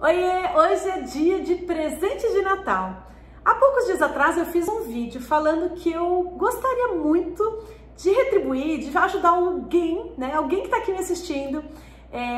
Oiê, hoje é dia de presente de Natal. Há poucos dias atrás eu fiz um vídeo falando que eu gostaria muito de retribuir, de ajudar alguém, né? Alguém que está aqui me assistindo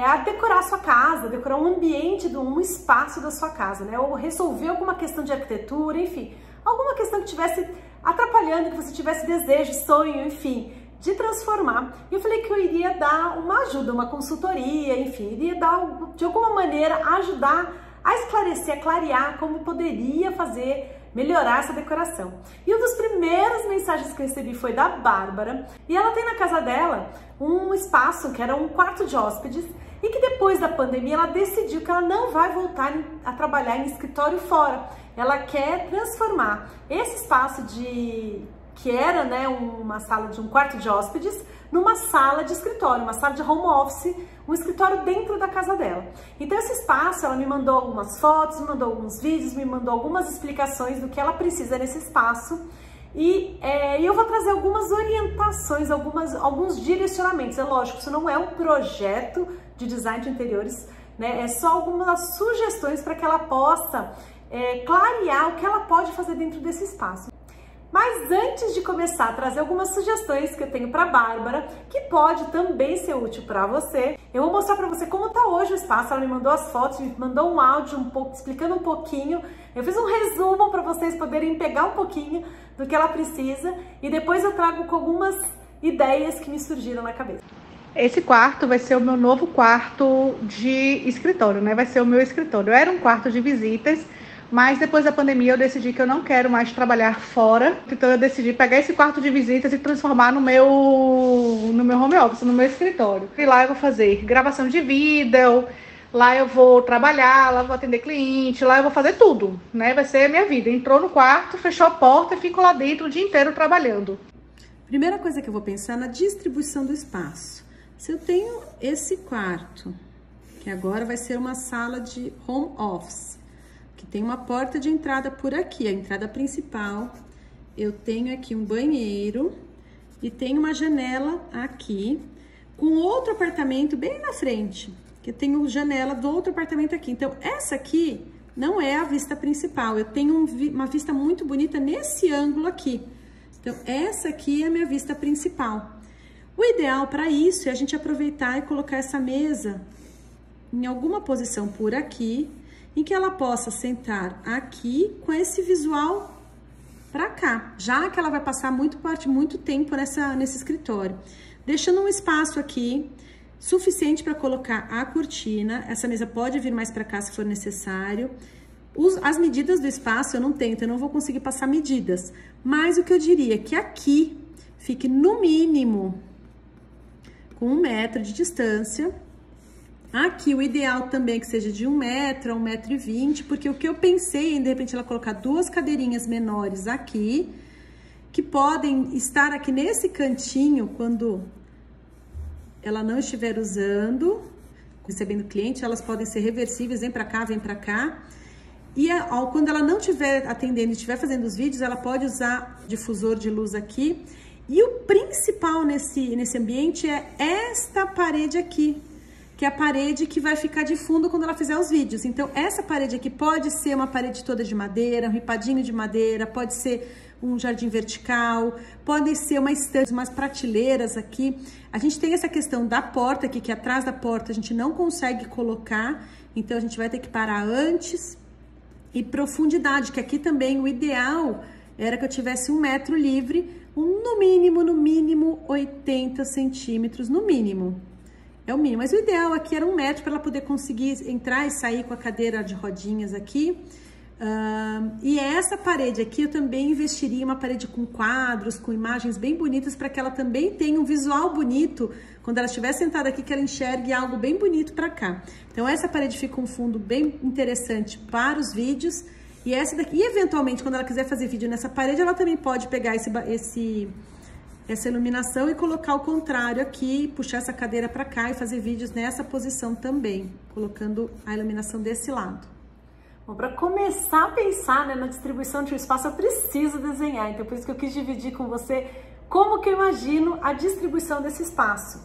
a decorar a sua casa, decorar um ambiente, um espaço da sua casa, né? Ou resolver alguma questão de arquitetura, enfim, alguma questão que estivesse atrapalhando, que você tivesse desejo, sonho, enfim, de transformar. E eu falei que eu iria dar uma ajuda, uma consultoria, enfim, iria dar, de alguma maneira, ajudar a esclarecer, a clarear como poderia fazer, melhorar essa decoração. E uma das primeiras mensagens que eu recebi foi da Bárbara, e ela tem na casa dela um espaço que era um quarto de hóspedes, e que depois da pandemia ela decidiu que ela não vai voltar a trabalhar em escritório fora. Ela quer transformar esse espaço que era, né, uma sala de um quarto de hóspedes, numa sala de escritório, uma sala de home office, um escritório dentro da casa dela. Então esse espaço, ela me mandou algumas fotos, me mandou alguns vídeos, me mandou algumas explicações do que ela precisa nesse espaço, e eu vou trazer algumas orientações, alguns direcionamentos. É lógico, isso não é um projeto de design de interiores, né? É só algumas sugestões para que ela possa clarear o que ela pode fazer dentro desse espaço. Mas antes de começar a trazer algumas sugestões que eu tenho para Bárbara, que pode também ser útil para você, eu vou mostrar para você como está hoje o espaço. Ela me mandou as fotos, me mandou um áudio explicando um pouquinho. Eu fiz um resumo para vocês poderem pegar um pouquinho do que ela precisa e depois eu trago com algumas ideias que me surgiram na cabeça. Esse quarto vai ser o meu novo quarto de escritório, né? Vai ser o meu escritório. Era um quarto de visitas, mas depois da pandemia eu decidi que eu não quero mais trabalhar fora. Então eu decidi pegar esse quarto de visitas e transformar no meu home office, no meu escritório. E lá eu vou fazer gravação de vídeo, lá eu vou trabalhar, lá eu vou atender cliente, lá eu vou fazer tudo, né? Vai ser a minha vida. Entrou no quarto, fechou a porta e fico lá dentro o dia inteiro trabalhando. Primeira coisa que eu vou pensar na distribuição do espaço. Se eu tenho esse quarto, que agora vai ser uma sala de home office, que tem uma porta de entrada por aqui, a entrada principal, eu tenho aqui um banheiro e tenho uma janela aqui, com outro apartamento bem na frente, que eu tenho janela do outro apartamento aqui. Então, essa aqui não é a vista principal, eu tenho uma vista muito bonita nesse ângulo aqui. Então, essa aqui é a minha vista principal. O ideal para isso é a gente aproveitar e colocar essa mesa em alguma posição por aqui, em que ela possa sentar aqui com esse visual para cá, já que ela vai passar muito tempo nesse escritório. Deixando um espaço aqui suficiente para colocar a cortina. Essa mesa pode vir mais para cá se for necessário. As medidas do espaço eu não tenho, então eu não vou conseguir passar medidas. Mas o que eu diria é que aqui fique no mínimo com 1 metro de distância. Aqui o ideal também é que seja de 1 metro a 1,20 m, porque o que eu pensei em de repente ela colocar 2 cadeirinhas menores aqui, que podem estar aqui nesse cantinho quando ela não estiver usando, recebendo cliente, elas podem ser reversíveis, vem pra cá. E quando ela não estiver atendendo e estiver fazendo os vídeos, ela pode usar difusor de luz aqui. E o principal nesse ambiente é esta parede aqui, que é a parede que vai ficar de fundo quando ela fizer os vídeos. Então, essa parede aqui pode ser uma parede toda de madeira, um ripadinho de madeira, pode ser um jardim vertical, pode ser uma estante, umas prateleiras aqui. A gente tem essa questão da porta aqui, que atrás da porta a gente não consegue colocar, então a gente vai ter que parar antes. E profundidade, que aqui também o ideal era que eu tivesse 1 metro livre, no mínimo 80 centímetros, no mínimo. É o mínimo, mas o ideal aqui era 1 metro para ela poder conseguir entrar e sair com a cadeira de rodinhas aqui. E essa parede aqui eu também investiria uma parede com quadros, com imagens bem bonitas, para que ela também tenha um visual bonito quando ela estiver sentada aqui, que ela enxergue algo bem bonito para cá. Então essa parede fica um fundo bem interessante para os vídeos. E essa daqui, e eventualmente, quando ela quiser fazer vídeo nessa parede, ela também pode pegar essa iluminação e colocar ao contrário aqui, puxar essa cadeira para cá e fazer vídeos nessa posição também, colocando a iluminação desse lado. Bom, para começar a pensar, né, na distribuição de um espaço, eu preciso desenhar. Então, por isso que eu quis dividir com você como que eu imagino a distribuição desse espaço.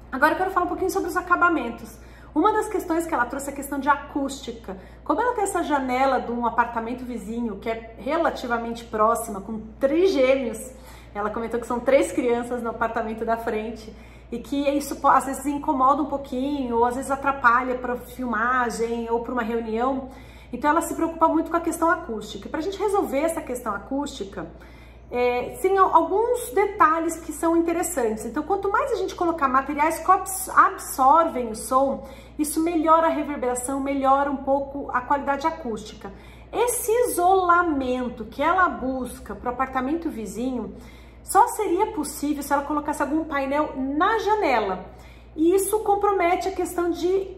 Agora eu quero falar um pouquinho sobre os acabamentos. Uma das questões que ela trouxe é a questão de acústica. Como ela tem essa janela de um apartamento vizinho que é relativamente próxima, com 3 gêmeos, ela comentou que são 3 crianças no apartamento da frente, e que isso às vezes incomoda um pouquinho, ou às vezes atrapalha para filmagem ou para uma reunião. Então ela se preocupa muito com a questão acústica. Para a gente resolver essa questão acústica, tem alguns detalhes que são interessantes. Então, quanto mais a gente colocar materiais que absorvem o som, isso melhora a reverberação, melhora um pouco a qualidade acústica. Esse isolamento que ela busca para o apartamento vizinho só seria possível se ela colocasse algum painel na janela. E isso compromete a questão de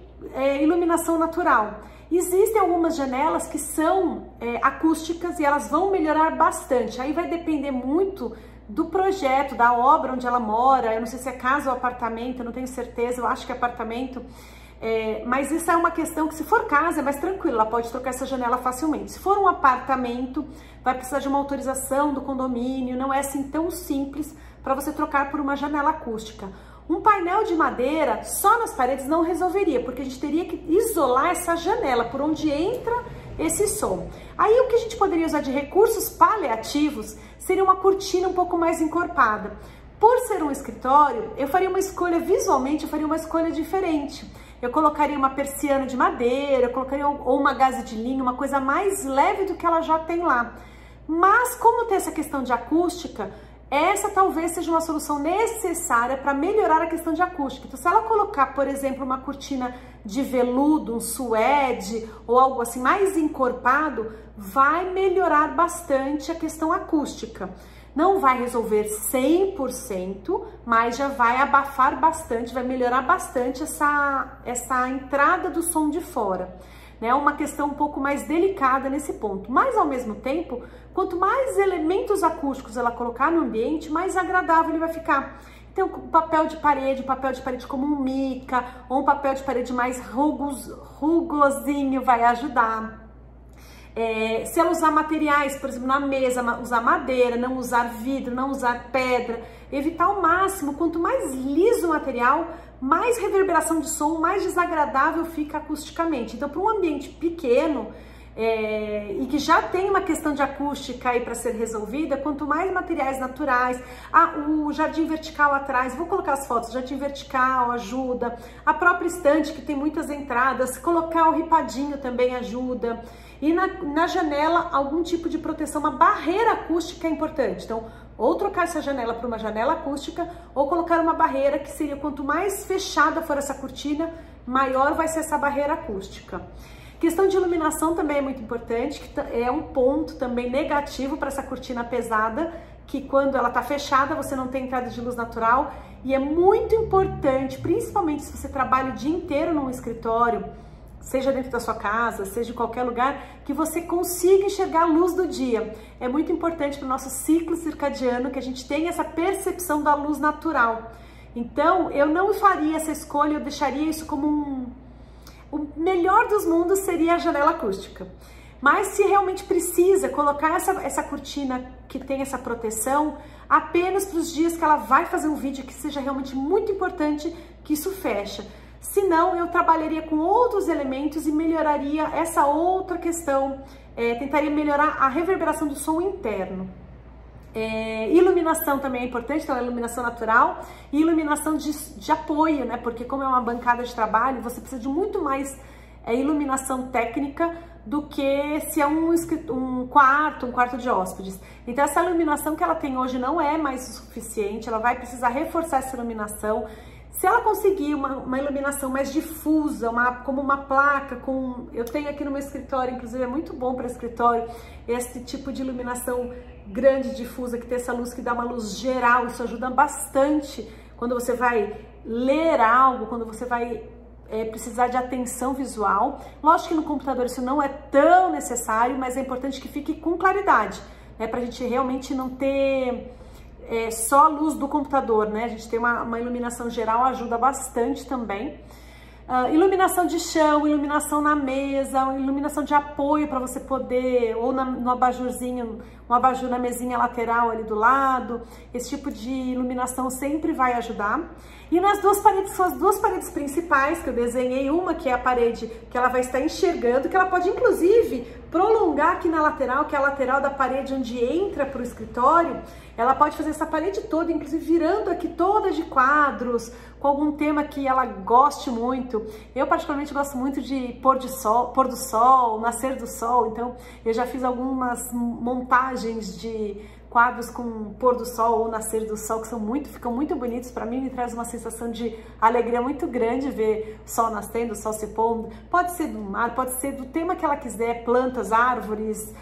iluminação natural. Existem algumas janelas que são acústicas e elas vão melhorar bastante. Aí vai depender muito do projeto, da obra onde ela mora. Eu não sei se é casa ou apartamento, eu não tenho certeza, eu acho que é apartamento. Mas isso é uma questão que, se for casa, é mais tranquilo, ela pode trocar essa janela facilmente. Se for um apartamento, vai precisar de uma autorização do condomínio, não é assim tão simples para você trocar por uma janela acústica. Um painel de madeira só nas paredes não resolveria, porque a gente teria que isolar essa janela por onde entra esse som. Aí o que a gente poderia usar de recursos paliativos seria uma cortina um pouco mais encorpada. Por ser um escritório, eu faria uma escolha visualmente, eu faria uma escolha diferente. Eu colocaria uma persiana de madeira, eu colocaria ou uma gaze de linho, uma coisa mais leve do que ela já tem lá. Mas como tem essa questão de acústica, essa talvez seja uma solução necessária para melhorar a questão de acústica. Então, se ela colocar, por exemplo, uma cortina de veludo, um suede ou algo assim mais encorpado, vai melhorar bastante a questão acústica. Não vai resolver 100%, mas já vai abafar bastante, vai melhorar bastante essa entrada do som de fora. É uma questão um pouco mais delicada nesse ponto, mas ao mesmo tempo, quanto mais elementos acústicos ela colocar no ambiente, mais agradável ele vai ficar. Então, um papel de parede como um mica, ou um papel de parede mais rugosinho vai ajudar. Se ela usar materiais, por exemplo, na mesa, usar madeira, não usar vidro, não usar pedra, evitar ao máximo, quanto mais liso o material, mais reverberação de som, mais desagradável fica acusticamente. Então, para um ambiente pequeno e que já tem uma questão de acústica aí para ser resolvida, quanto mais materiais naturais, o jardim vertical atrás, vou colocar as fotos, jardim vertical ajuda, a própria estante que tem muitas entradas, colocar o ripadinho também ajuda. E na janela, algum tipo de proteção, uma barreira acústica é importante. Então, ou trocar essa janela por uma janela acústica, ou colocar uma barreira que seria, quanto mais fechada for essa cortina, maior vai ser essa barreira acústica. Questão de iluminação também é muito importante, que é um ponto também negativo para essa cortina pesada, que quando ela está fechada, você não tem entrada de luz natural. E é muito importante, principalmente se você trabalha o dia inteiro num escritório, seja dentro da sua casa, seja em qualquer lugar, que você consiga enxergar a luz do dia. É muito importante para o nosso ciclo circadiano que a gente tenha essa percepção da luz natural. Então, eu não faria essa escolha, eu deixaria isso como o melhor dos mundos seria a janela acústica. Mas se realmente precisa colocar essa cortina que tem essa proteção, apenas para os dias que ela vai fazer um vídeo que seja realmente muito importante, que isso fecha. Se não, eu trabalharia com outros elementos e melhoraria essa outra questão, tentaria melhorar a reverberação do som interno. Iluminação também é importante, então iluminação natural e iluminação de apoio, né? Porque como é uma bancada de trabalho, você precisa de muito mais iluminação técnica do que se é um quarto de hóspedes. Então essa iluminação que ela tem hoje não é mais o suficiente, ela vai precisar reforçar essa iluminação. Se ela conseguir uma iluminação mais difusa, como uma placa, eu tenho aqui no meu escritório, inclusive é muito bom para escritório, esse tipo de iluminação grande, difusa, que tem essa luz que dá uma luz geral, isso ajuda bastante quando você vai ler algo, quando você vai precisar de atenção visual. Lógico que no computador isso não é tão necessário, mas é importante que fique com claridade, né, para a gente realmente não ter só a luz do computador, né? A gente tem uma iluminação geral, ajuda bastante também. Iluminação de chão, iluminação na mesa, iluminação de apoio para você poder, ou no abajurzinho, um abajur na mesinha lateral ali do lado. Esse tipo de iluminação sempre vai ajudar. E nas duas paredes, são as duas paredes principais que eu desenhei, uma que é a parede que ela vai estar enxergando, que ela pode inclusive prolongar aqui na lateral, que é a lateral da parede onde entra para o escritório. Ela pode fazer essa parede toda, inclusive virando aqui toda de quadros, com algum tema que ela goste muito. Eu particularmente gosto muito de pôr do sol, nascer do sol, então eu já fiz algumas montagens de quadros com pôr do sol ou nascer do sol, que ficam muito bonitos. Para mim, me traz uma sensação de alegria muito grande ver o sol nascendo, o sol se pondo. Pode ser do mar, pode ser do tema que ela quiser, plantas, árvores,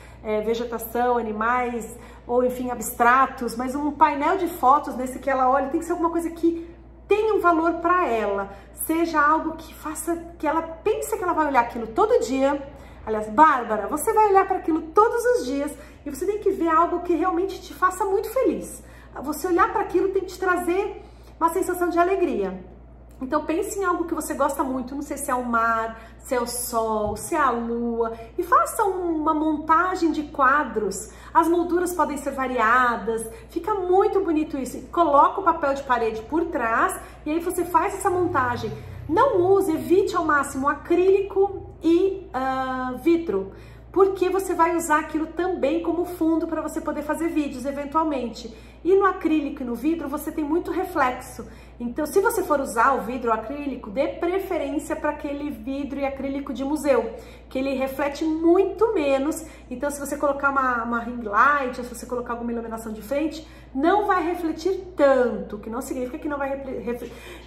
vegetação, animais, ou enfim, abstratos, mas um painel de fotos nesse que ela olha, tem que ser alguma coisa que tenha um valor para ela, seja algo que faça que ela pense que ela vai olhar aquilo todo dia. Aliás, Bárbara, você vai olhar para aquilo todos os dias e você tem que ver algo que realmente te faça muito feliz. Você olhar para aquilo tem que te trazer uma sensação de alegria. Então pense em algo que você gosta muito, não sei se é o mar, se é o sol, se é a lua, e faça uma montagem de quadros. As molduras podem ser variadas, fica muito bonito isso. Coloca o papel de parede por trás e aí você faz essa montagem. Não use, evite ao máximo acrílico e vidro, porque você vai usar aquilo também como fundo para você poder fazer vídeos eventualmente. E no acrílico e no vidro você tem muito reflexo. Então, se você for usar o vidro ou acrílico, dê preferência para aquele vidro e acrílico de museu, que ele reflete muito menos. Então, se você colocar uma ring light, ou se você colocar alguma iluminação de frente, não vai refletir tanto, que não significa que não vai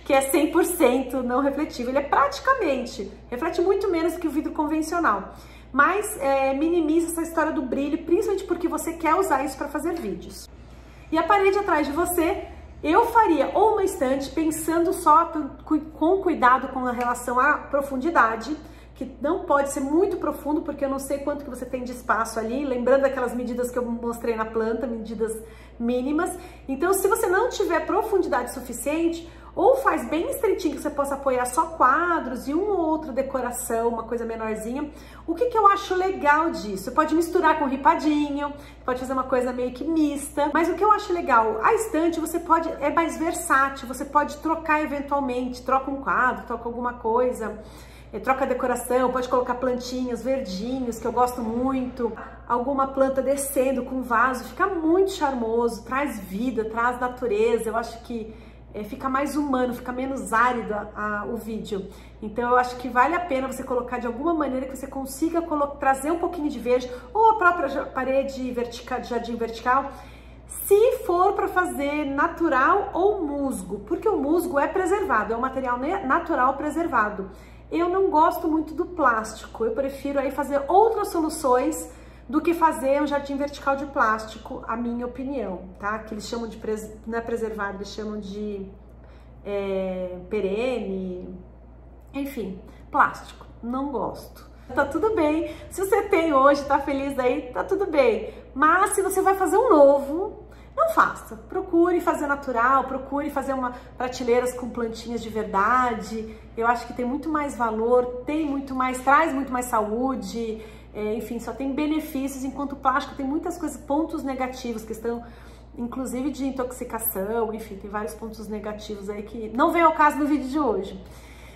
que é 100% não refletivo. Ele é praticamente, reflete muito menos que o vidro convencional. Mas minimiza essa história do brilho, principalmente porque você quer usar isso para fazer vídeos. E a parede atrás de você, eu faria ou uma estante, pensando só com cuidado com a relação à profundidade, que não pode ser muito profundo, porque eu não sei quanto que você tem de espaço ali, lembrando aquelas medidas que eu mostrei na planta, medidas mínimas. Então, se você não tiver profundidade suficiente, ou faz bem estreitinho, que você possa apoiar só quadros e uma ou outra decoração, uma coisa menorzinha. O que eu acho legal disso? Você pode misturar com ripadinho, pode fazer uma coisa meio que mista, mas o que eu acho legal, a estante você pode, é mais versátil, você pode trocar eventualmente, troca um quadro, troca alguma coisa, troca a decoração, pode colocar plantinhas, verdinhos, que eu gosto muito, alguma planta descendo com vaso, fica muito charmoso, traz vida, traz natureza. Eu acho que fica mais humano, fica menos árido o vídeo. Então eu acho que vale a pena você colocar de alguma maneira que você consiga trazer um pouquinho de verde, ou a própria parede vertical, de jardim vertical, se for para fazer natural ou musgo, porque o musgo é preservado, é um material natural preservado. Eu não gosto muito do plástico, eu prefiro aí fazer outras soluções do que fazer um jardim vertical de plástico, a minha opinião, tá? Que eles chamam de, não é preservado, eles chamam de perene, enfim, plástico, não gosto. Tá tudo bem, se você tem hoje, tá feliz aí, tá tudo bem. Mas se você vai fazer um novo, não faça. Procure fazer natural, procure fazer prateleiras com plantinhas de verdade. Eu acho que tem muito mais valor, traz muito mais saúde. Enfim, só tem benefícios, enquanto o plástico tem muitas coisas, pontos negativos, questão inclusive de intoxicação, enfim, tem vários pontos negativos aí que não vem ao caso no vídeo de hoje.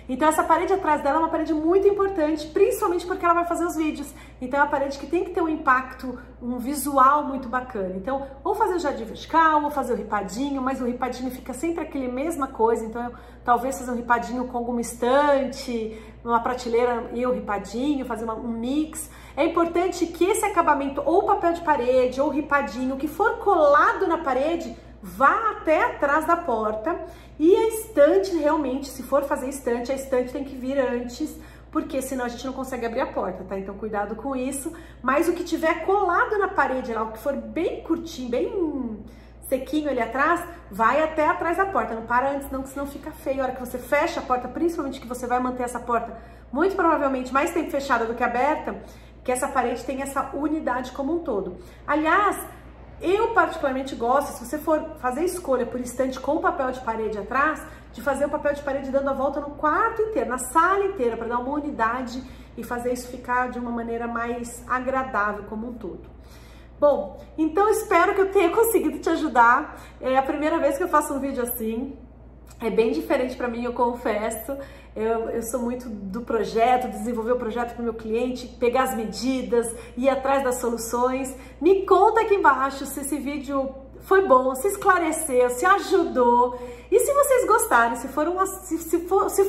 Então essa parede atrás dela é uma parede muito importante, principalmente porque ela vai fazer os vídeos. Então é uma parede que tem que ter um impacto, um visual muito bacana. Então, ou fazer o jardim vertical, ou fazer o ripadinho, mas o ripadinho fica sempre aquele mesma coisa. Então, talvez fazer um ripadinho com alguma estante, uma prateleira e o ripadinho, fazer um mix. É importante que esse acabamento, ou papel de parede, ou ripadinho, que for colado na parede, vá até atrás da porta. E a estante, realmente, se for fazer estante, a estante tem que vir antes, porque senão a gente não consegue abrir a porta, tá? Então cuidado com isso. Mas o que tiver colado na parede lá, o que for bem curtinho, bem sequinho ali atrás, vai até atrás da porta. Não para antes não, que senão fica feio. A hora que você fecha a porta, principalmente que você vai manter essa porta muito provavelmente mais tempo fechada do que aberta, que essa parede tem essa unidade como um todo. Aliás, eu particularmente gosto, se você for fazer escolha por estante com papel de parede atrás, de fazer o papel de parede dando a volta no quarto inteiro, na sala inteira, para dar uma unidade e fazer isso ficar de uma maneira mais agradável como um todo. Bom, então espero que eu tenha conseguido te ajudar. É a primeira vez que eu faço um vídeo assim. É bem diferente para mim, eu confesso. Eu sou muito do projeto, desenvolver o projeto para o meu cliente, pegar as medidas, ir atrás das soluções. Me conta aqui embaixo se esse vídeo foi bom, se esclareceu, se ajudou. E se vocês gostarem, se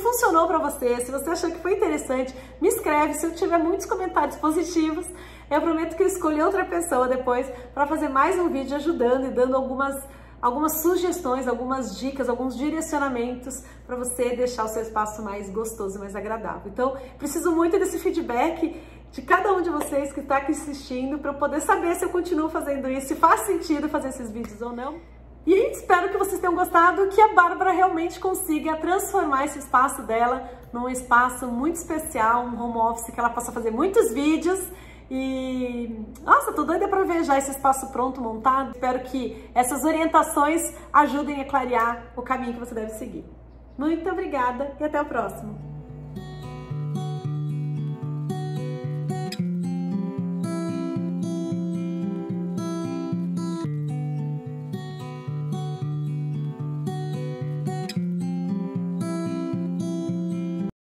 funcionou para você, se você achou que foi interessante, me escreve. Se eu tiver muitos comentários positivos, eu prometo que eu escolho outra pessoa depois para fazer mais um vídeo ajudando e dando algumas sugestões, algumas dicas, alguns direcionamentos para você deixar o seu espaço mais gostoso, mais agradável. Então, preciso muito desse feedback de cada um de vocês que está aqui assistindo para eu poder saber se eu continuo fazendo isso, se faz sentido fazer esses vídeos ou não. E espero que vocês tenham gostado, que a Bárbara realmente consiga transformar esse espaço dela num espaço muito especial, um home office que ela possa fazer muitos vídeos. E, nossa, tô doida para ver já esse espaço pronto, montado. Espero que essas orientações ajudem a clarear o caminho que você deve seguir. Muito obrigada e até o próximo.